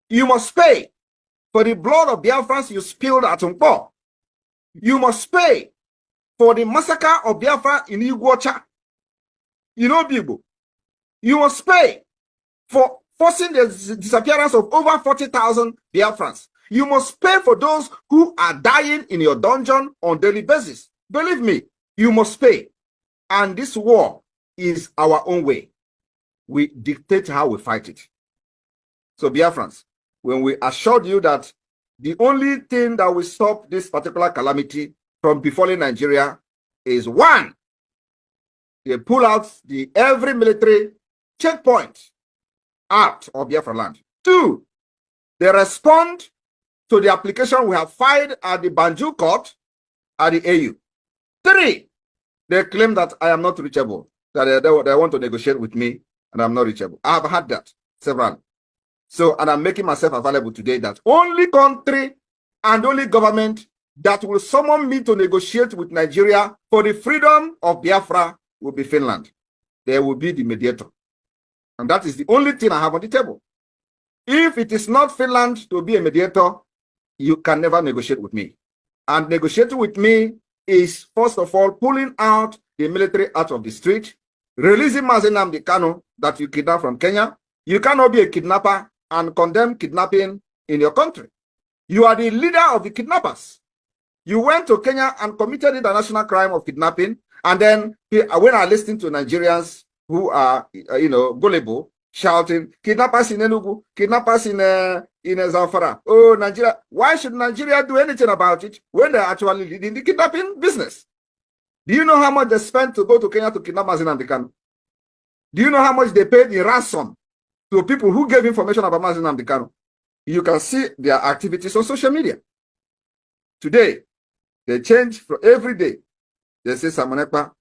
You must pay for the blood of Biafrans you spilled at Umpo. You must pay for the massacre of Biafra in Iguacha. You know, people. You must pay for forcing the disappearance of over 40,000 Biafrans. You must pay for those who are dying in your dungeon on a daily basis. Believe me, you must pay. And this war is our own way. We dictate how we fight it. So Biafrans, when we assured you that the only thing that will stop this particular calamity from befalling Nigeria is one, they pull out every military checkpoint out of Biafra land. Two, they respond to the application we have filed at the Banjul court at the AU. Three, they claim that I am not reachable, that they want to negotiate with me and I'm not reachable. I have had that several. So, and I'm making myself available today that only country and only government that will summon me to negotiate with Nigeria for the freedom of Biafra will be Finland. They will be the mediator. And that is the only thing I have on the table. If it is not Finland to be a mediator, you can never negotiate with me. And negotiating with me is, first of all, pulling out the military out of the street, releasing nnamdikanu that you kidnapped from Kenya. You cannot be a kidnapper and condemn kidnapping in your country. You are the leader of the kidnappers. You went to Kenya and committed the international crime of kidnapping. And then when I listen to Nigerians who are, gullible, shouting, kidnappers in Enugu, kidnappers in Zamfara. Oh, Nigeria. Why should Nigeria do anything about it when they're actually leading the kidnapping business? Do you know how much they spent to go to Kenya to kidnap nnamdikanu? Do you know how much they paid in ransom to people who gave information about nnamdikanu? You can see their activities on social media. Today, they change from every day. They say Simon Ekpa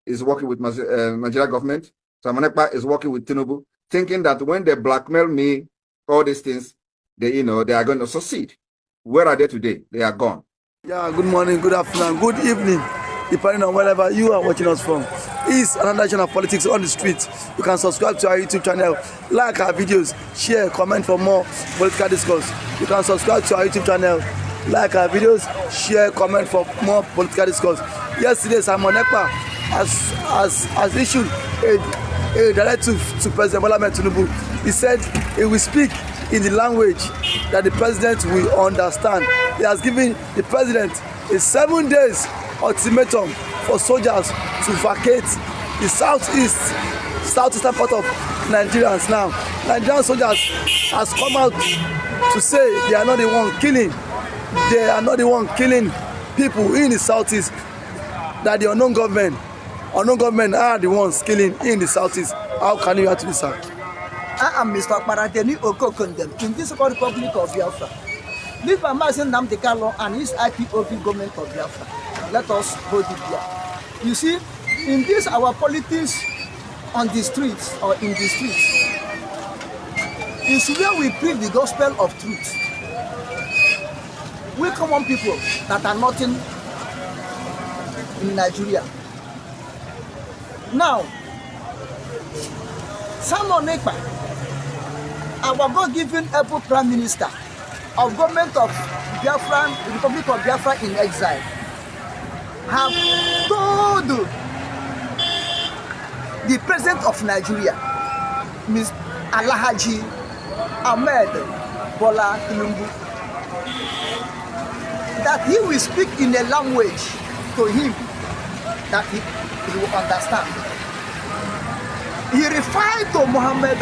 is working with Nigeria government. Simon Ekpa is working with Tinubu, thinking that when they blackmail me, all these things, they are going to succeed. Where are they today? They are gone. Yeah, good morning, good afternoon, good evening, depending on wherever you are watching us from. It's another edition of Politics on the Street. You can subscribe to our YouTube channel, like our videos, share, comment for more political discourse. You can subscribe to our YouTube channel, like our videos, share, comment for more political discourse. Yesterday, Simon Ekpa has issued a directive to President Tinubu. He said he will speak in the language that the president will understand. He has given the president a 7 days ultimatum for soldiers to vacate the southeastern part of Nigerians now. Nigerian soldiers has come out to say they are not the one killing. They are not the one killing people in the southeast. That the unknown government are the ones killing in the southeast. How can you answer this, sir? I am Mr. Parateni Okokondem in this Republic of Biafra. Leave a Mazen Nnamdikanu and his IPOB government of Biafra. Let us hold it there. You see, in this our politics on the streets or in the streets is where we preach the gospel of truth. We common people that are nothing in Nigeria. Now, Simon Ekpa, our God-given able Prime Minister of government of Biafra, Republic of Biafra in exile, have told the President of Nigeria, Ms. Alhaji Ahmed Bola Tinubu, that he will speak in a language to him that he will understand. He referred to Mohammed,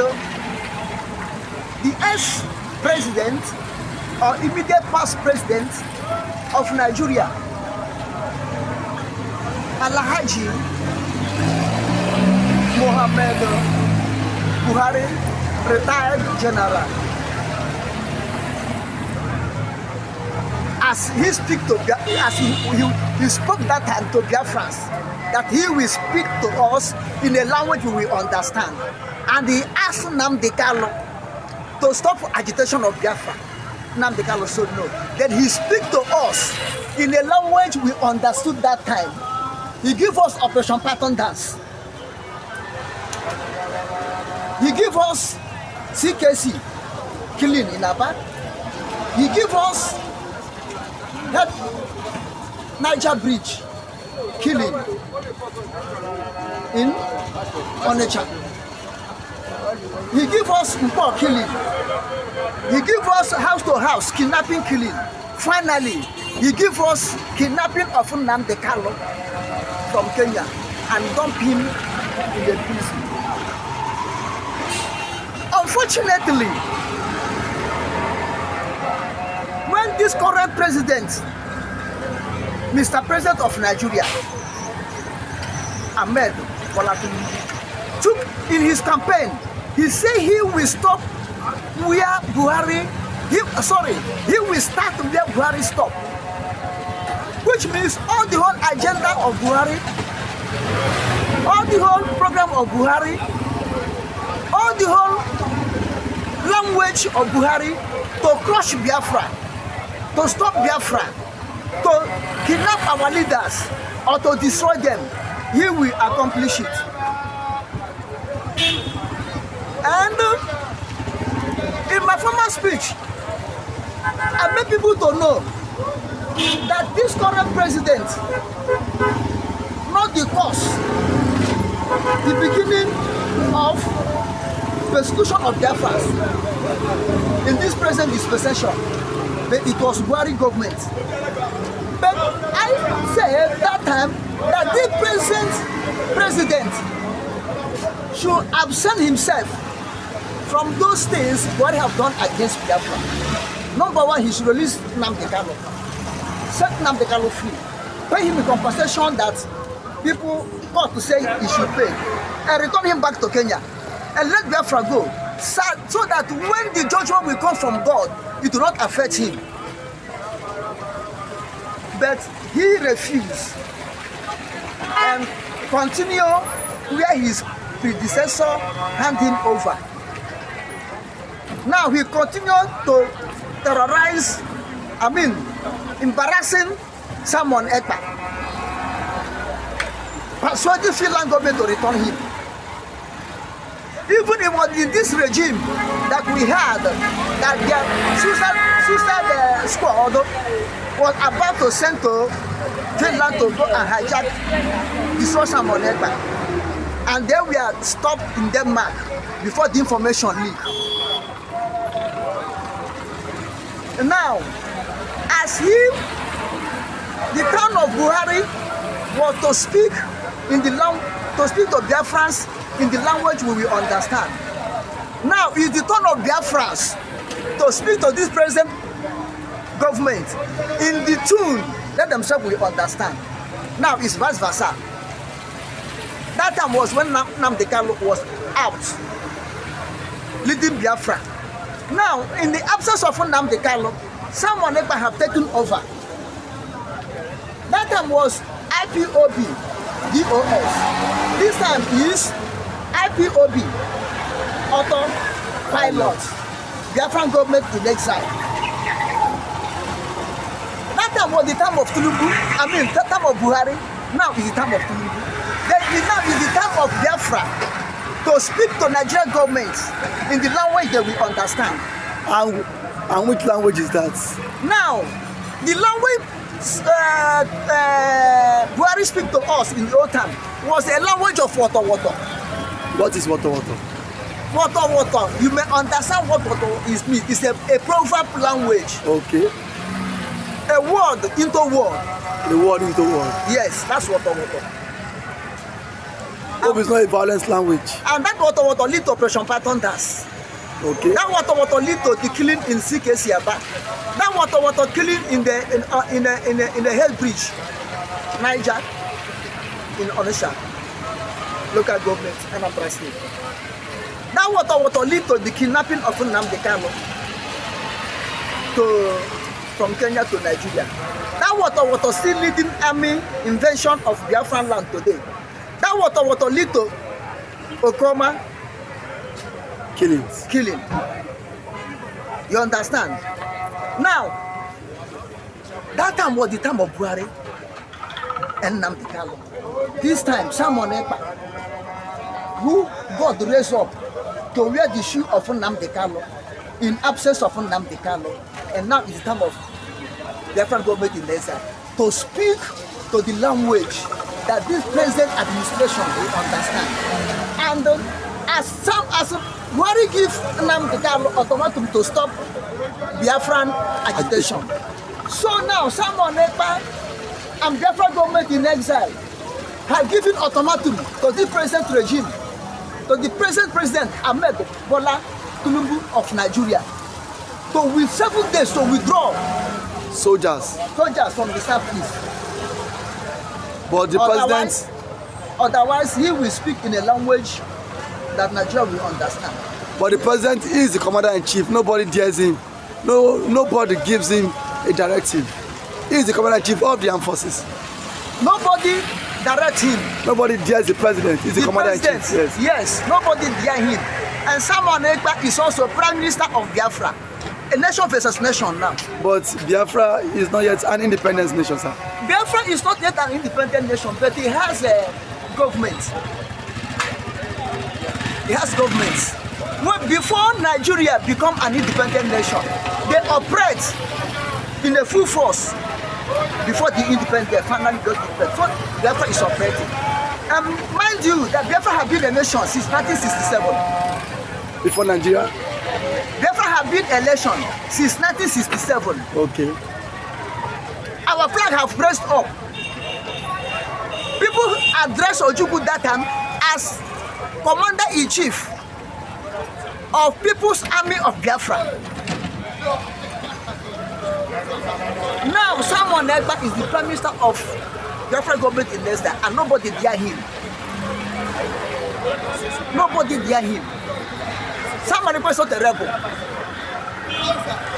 the ex-president or immediate past president of Nigeria, Alhaji Mohammed Buhari, retired general. As he spoke that time to Biafrans, that he will speak to us in a language we will understand. And he asked Nnamdikanu to stop agitation of Biafra. Nnamdikanu said no. Then he speak to us in a language we understood that time. He gave us Operation Pattern Dance. He gave us CKC. killing in Aba. He give us that Niger Bridge killing in Onitsha. He give us Mpo killing. He give us house to house kidnapping killing. Finally, he give us kidnapping of Nnamdikanu from Kenya and dump him in the prison. Unfortunately, when this current president, Mr. President of Nigeria, Ahmed Bola Tinubu, took in his campaign, he said he will stop where Buhari, he will start where Buhari stopped. Which means all the whole agenda of Buhari, all the whole program of Buhari, all the whole language of Buhari to crush Biafra, to stop Biafra, to kidnap our leaders or to destroy them, he will accomplish it. And in my former speech, I made people to know that this current president, not the cause, the beginning of persecution of Biafrans in this present dispensation, it was Buhari government. But I said that time that this present president should absent himself from those things Buhari have done against Biafra. Number one, he should release Nnamdikanu, set Nnamdikanu free, pay him a compensation that people got to say he should pay, and return him back to Kenya, and let Biafra go, so that when the judgment will come from God, it will not affect him. But he refused and continue where his predecessor handed him over. Now he continued to terrorize, embarrassing someone Ekpa, persuading Finland government to return him. Even in this regime that we had, that their suicide squad was about to send to Finland to go and hijack, destroy someone Ekpa, and they were stopped in Denmark before the information leaked. Now, as if the crown of Buhari was to speak to Biafrans in the language we will understand. Now it's the turn of Biafrans to speak to this present government in the tune that themselves will understand. Now it's vice versa. That time was when Nnamdikanu was out leading Biafra. Now, in the absence of Nnamdikanu, someone Ekpa have taken over. That time was IPOB, DOS. This time is IPOB, autopilot, Biafran government in exile. That time was the time of Tinubu, the time of Buhari. Now is the time of Tinubu. Now is the time of Biafra to speak to Nigerian government in the language that we understand. And which language is that? Now, the language Buhari speak to us in the old time was a language of water. What is water? Water. You may understand what water is mean. It's a proverb language. Okay. A word into word. A word into word. Yes, that's water. Hope is not a violence language. And that water lead to Operation Python Das. Okay. That water lead to the killing in CKC Aba. That water killing in the Hell Bridge, Niger, in Onitsha, local government, Anambra State. That water lead to the kidnapping of Nnamdikanu from Kenya to Nigeria. That water still leading army invasion of Biafran land today. That water lead to Okoma killing. You understand? Now, that time was the time of Buhari and Nnamdikanu. This time, someone Ekpa, who God raised up to wear the shoe of Nnamdikanu, in absence of Nnamdikanu, and now it's the time of the Biafran government in exile to speak to the language that this present administration will understand. And as Buhari give Nnamdikanu ultimatum to stop Biafran agitation. So now someone Ekpa and Biafran government in exile have given ultimatum to the present regime, to the present president Ahmed Bola Tinubu of Nigeria, to with 7 days to withdraw soldiers from the southeast. But the president, otherwise he will speak in a language that Nigeria will understand. But the president is the commander-in-chief. Nobody dares him. Nobody gives him a directive. He is the commander-in-chief of the armed forces. Nobody directs him. Nobody dares the president. He's the commander-in-chief. Yes, nobody dares him. And Samuel Ekpa is also Prime Minister of Biafra. A nation versus nation now. But Biafra is not yet an independent nation, sir. Biafra is not yet an independent nation, but it has a government. It has governments. When before Nigeria become an independent nation, they operate in a full force before the independence finally got independent. So Biafra is operating. Mind you that Biafra have been a nation since 1967. Before Nigeria? Biafra have been a nation since 1967. Okay. Our flag have raised up. People address Ojukwu that time as Commander-in-Chief of People's Army of Biafra. Now, Samuel Ekpa is the Prime Minister of Biafra government in Leicester, and nobody dare him. Nobody dare him. Samuel Ekpa is not a rebel.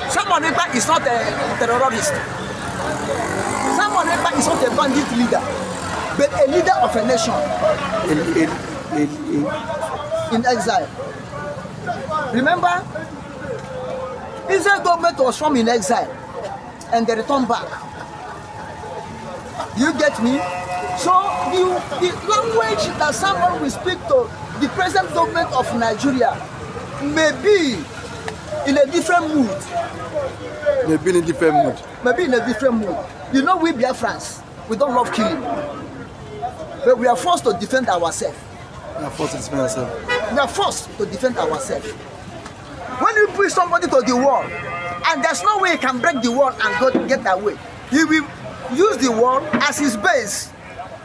Samuel Ekpa is not a terrorist. Samuel Ekpa is not a bandit leader, but a leader of a nation in exile. Remember, Israel government was from in exile and they returned back. You get me? So the language that someone will speak to the present government of Nigeria may be in a different mood. Maybe in a different mood. Maybe in a different mood. You know, we BiAFRAns, we don't love killing, but we are forced to defend ourselves. We are forced to defend ourselves. We are forced to defend ourselves. When you push somebody to the wall, and there's no way he can break the wall and go get that way, he will use the wall as his base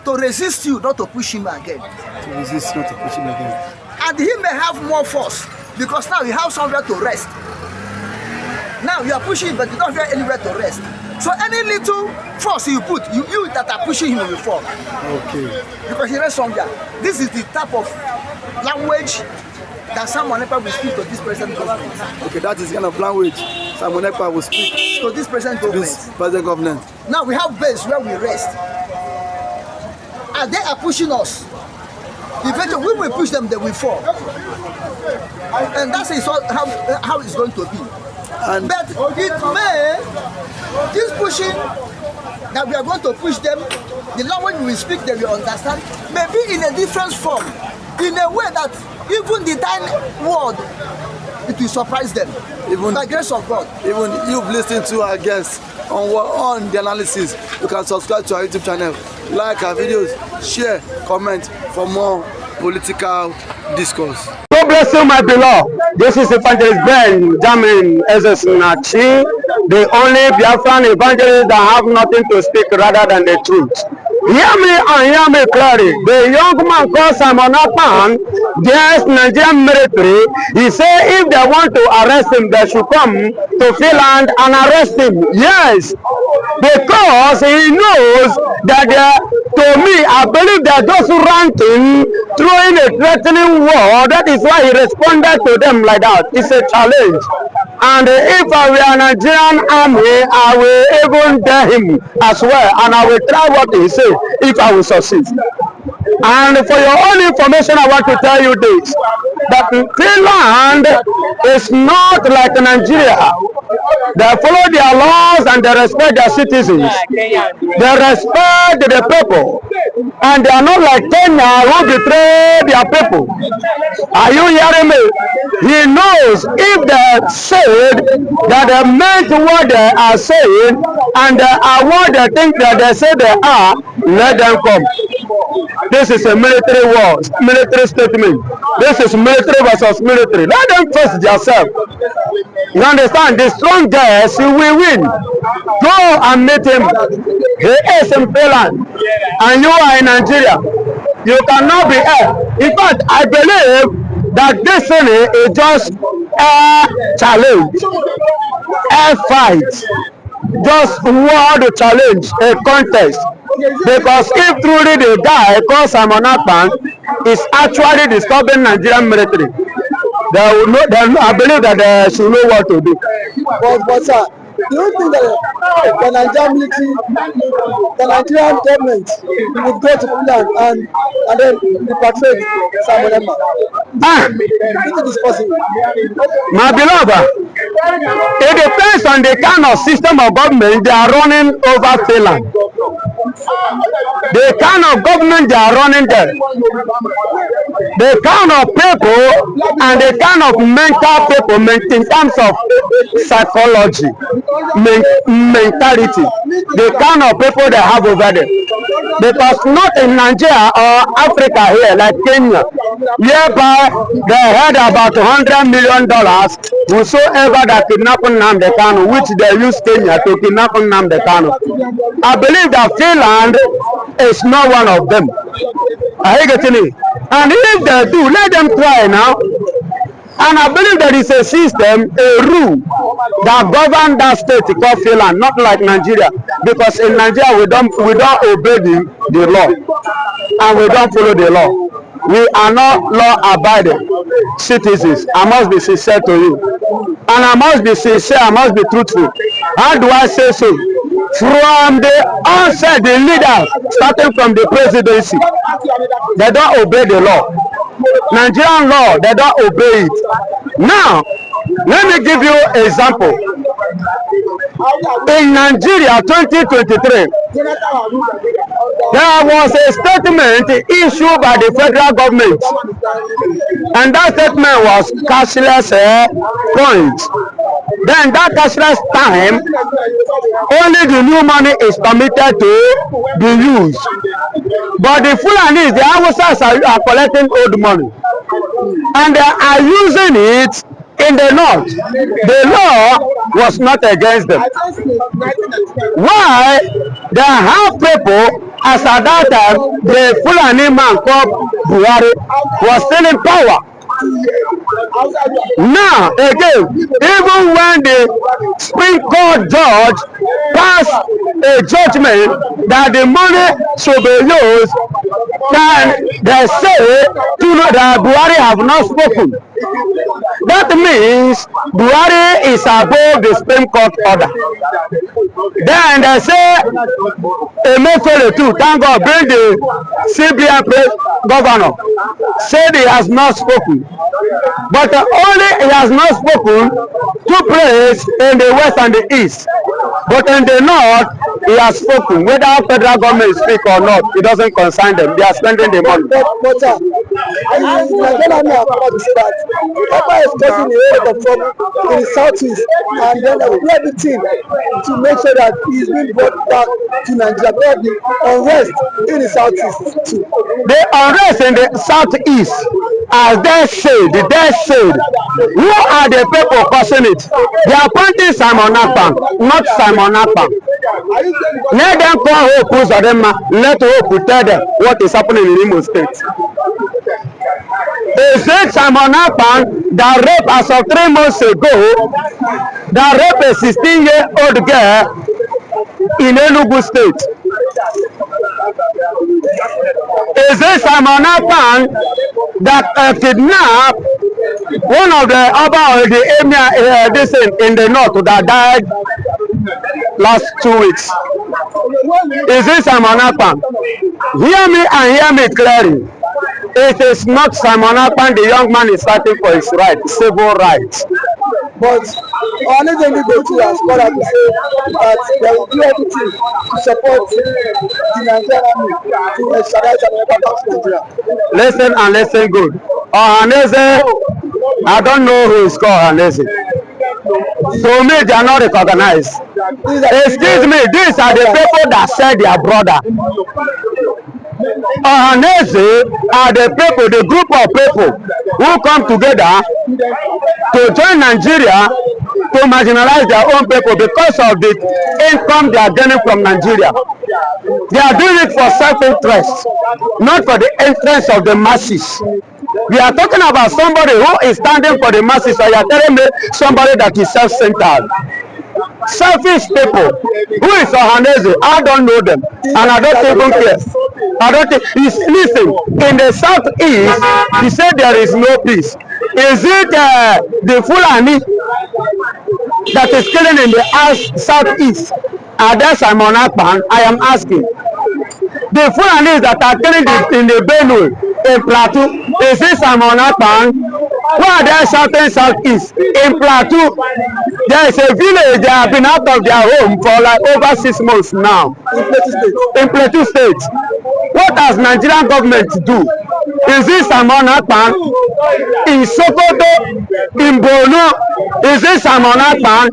to resist you, not to push him again. To resist, not to push him again. And he may have more force because now you have somewhere to rest. Now you are pushing, but you don't have anywhere to rest. So any little force you put, you that are pushing him will fall. Okay. Because he rests somewhere. This is the type of language that Samuel Ekpa will speak to this present government. Okay, that is the kind of language Samuel Ekpa will speak to this present government. This present government. Now we have base where we rest. And they are pushing us. Eventually, we will push them, they will fall. And that's how it's going to be. And but it may, this pushing that we are going to push them, the language we speak, they will understand, maybe in a different form, in a way that even the tiny word, it will surprise them. Even by the grace of God. Even you've listened to our guests on the analysis. You can subscribe to our YouTube channel, like our videos, share, comment for more political discourse. God bless you, my beloved. This is Evangelist Benjamin Ezesinachi, the only Biafran evangelist that have nothing to speak rather than the truth. Hear me and hear me clearly. The young man called Simon Akpan, yes, Nigerian military, he said if they want to arrest him, they should come to Finland and arrest him. Yes, because he knows that to me, I believe they're just ranting, throwing a threatening word. That is why he responded to them like that. It's a challenge. And if I were a Nigerian army, I will even dare him as well. And I will try what he said if I will succeed. And for your own information, I want to tell you this, that Finland is not like Nigeria. They follow their laws and they respect their citizens. They respect the people. And they are not like Kenya who betray their people. Are you hearing me? He knows if they said that they meant what they are saying and they are what they think that they say they are, let them come. This is a military war, military statement. This is military versus military. Let them face themselves. You understand? The strong guys will win. Go and meet him. He is in Finland and you are in Nigeria. You cannot be air. In fact, I believe that this thing is just a challenge, a fight, just word challenge, a contest. Because if truly the guy called Simon Akpan is actually disturbing Nigerian military, they will know, I believe that they should know what to do. But sir, do you think that the Nigerian military, the Nigerian government would go to Finland and then repatriate Simon Ekpa? Do you think it's possible? My beloved, it depends on the kind of system of government they are running over Finland. The kind of government they are running there, the kind of people and the kind of mental people in terms of psychology, mentality, the kind of people they have over there. Because not in Nigeria or Africa here like Kenya, whereby they had about $100 million whosoever that kidnapped nnamdikanu, which they use Kenya to kidnap nnamdikanu. I believe that Finland is not one of them. Are you getting it? And if they do, let them try now. And I believe there is a system, a rule that governs that state called Finland, not like Nigeria. Because in Nigeria we don't obey the law, and we don't follow the law. We are not law-abiding citizens. I must be sincere to you, and I must be sincere. I must be truthful. How do I say so? From the onset, the leaders, starting from the presidency, they don't obey the law. Nigerian law, they don't obey it. Now, let me give you an example. In Nigeria 2023, there was a statement issued by the federal government, and that statement was cashless points. Then that cashless time, only the new money is permitted to be used. But the Fulanis, the Hausas are collecting old money, and they are using it in the north. The law was not against them. Why? They have people, as at that time, the Fulani man called Buhari was still in power. Now, again, even when the Supreme Court judge passed a judgment that the money should be used, then they say that Buhari have not spoken. That means Buhari is above the Supreme Court order. Then they say, Emefiele too, thank God, bring the CBN governor, said he has not spoken. But only he has not spoken to place in the west and the east. But in the north, he has spoken. Whether federal government speak or not, it doesn't concern them. They are spending the money. But Nigerian are about to say that Ekpa is causing a lot of trouble in the southeast, and then they will do everything to make sure that he is being brought back to Nigeria. Because the unrest in the southeast too. The unrest in the southeast, as they said, who are the people causing it? They are appointing Simon Akpan, not Simon Akpan. Let them call Hope Uzodinma. Let Hope tell them what is happening in Imo State. They said Simon Akpan that raped as of 3 months ago, that raped a 16-year-old girl in Enugu State. Is it Simon Akpan that kidnapped one of the the emir in the north that died last 2 weeks? Is it Simon Akpan? Hear me and hear me clearly. It is not Simon Akpan. The young man is fighting for his right, civil rights. But Ohaneze Igbo has called out to say that they will do everything to support the Nigerian army to extradite and back to Nigeria. Listen and listen good. Ohaneze, I don't know who is called Ohaneze. To me, they are not recognized. Excuse me, these are the people that said their brother. Ohaneze are the people, the group of people who come together to join Nigeria to marginalize their own people because of the income they are getting from Nigeria. They are doing it for self-interest, not for the interest of the masses. We are talking about somebody who is standing for the masses, or you are telling me somebody that is self-centered. Selfish people. Who is Ohaneze? I don't know them, and I don't even care. I don't think. Listen, in the southeast, he said there is no peace. Is it the Fulani that is killing in the southeast? Are Simon Ekpa? I am asking. The Fulanis that are killing in the Benue, in Plateau, is it Simon Ekpa? Why are they shouting southeast? In Plateau, there is a village that have been out of their home for like over 6 months now. In Plateau State. What does Nigerian government do? Is this Simon Ekpa? In Sokoto, in Borno, is this Simon Ekpa?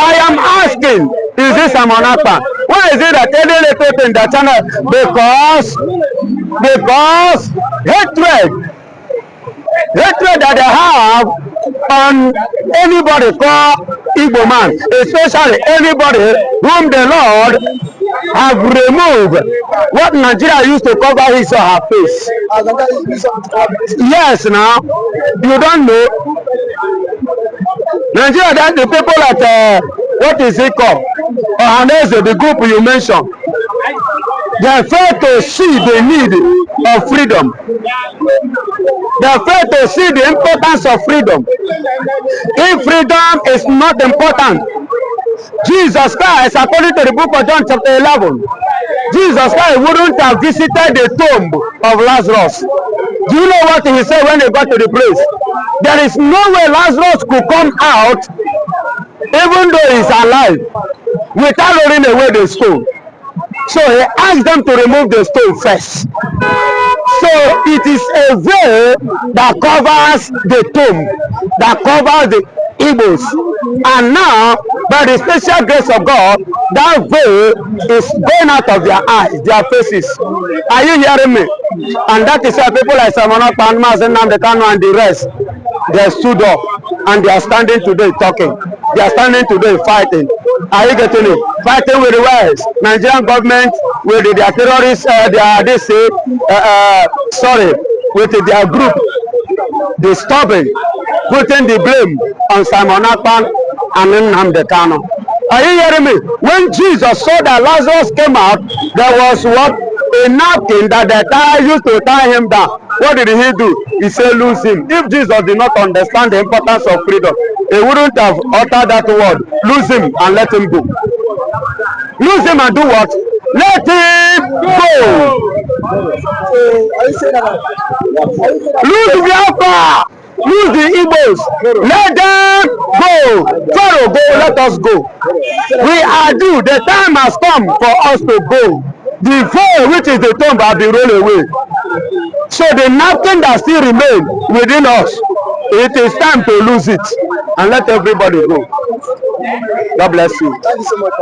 I am asking, is this Simon Ekpa? Why is it that any little in the channel? Because hatred that they have on anybody called Igbo man, especially anybody whom the Lord have removed what Nigeria used to cover his or her face. Yes, now you don't know. Nigeria, that's the people that what is it called? Ohaneze, the group you mentioned. They fail to see the need of freedom. They fail to see the importance of freedom. If freedom is not important, Jesus Christ, according to the book of John chapter 11, Jesus Christ wouldn't have visited the tomb of Lazarus. Do you know what he said when they got to the place? There is no way Lazarus could come out, even though he's alive, without rolling away the stone. So he asked them to remove the stone first. So it is a veil that covers the tomb, that covers the Igbos. And now, by the special grace of God, that veil is going out of their eyes, their faces. Are you hearing me? And that is why people like Simon Ekpa, nnamdikanu, and the rest, they stood up and they are standing today talking. They are standing today fighting. Are you getting it? Fighting with the West. Nigerian government with their terrorists, with their group, disturbing, putting the blame on Simon Ekpa and nnamdikanu. Are you hearing me? When Jesus saw that Lazarus came out, there was what? A napkin that the tie used to tie him down. What did he do? He said, lose him. If Jesus did not understand the importance of freedom, he wouldn't have uttered that word. Lose him and let him go. Lose him and do what? Let him go. Lose BiAFRA. Lose the Igbos. Let them go. Pharaoh, go. Let us go. We are due. The time has come for us to go. The veil, which is the tomb, has been rolled away. So the napkin that still remains within us, it is time to lose it and let everybody go. God bless you. Thank you so much.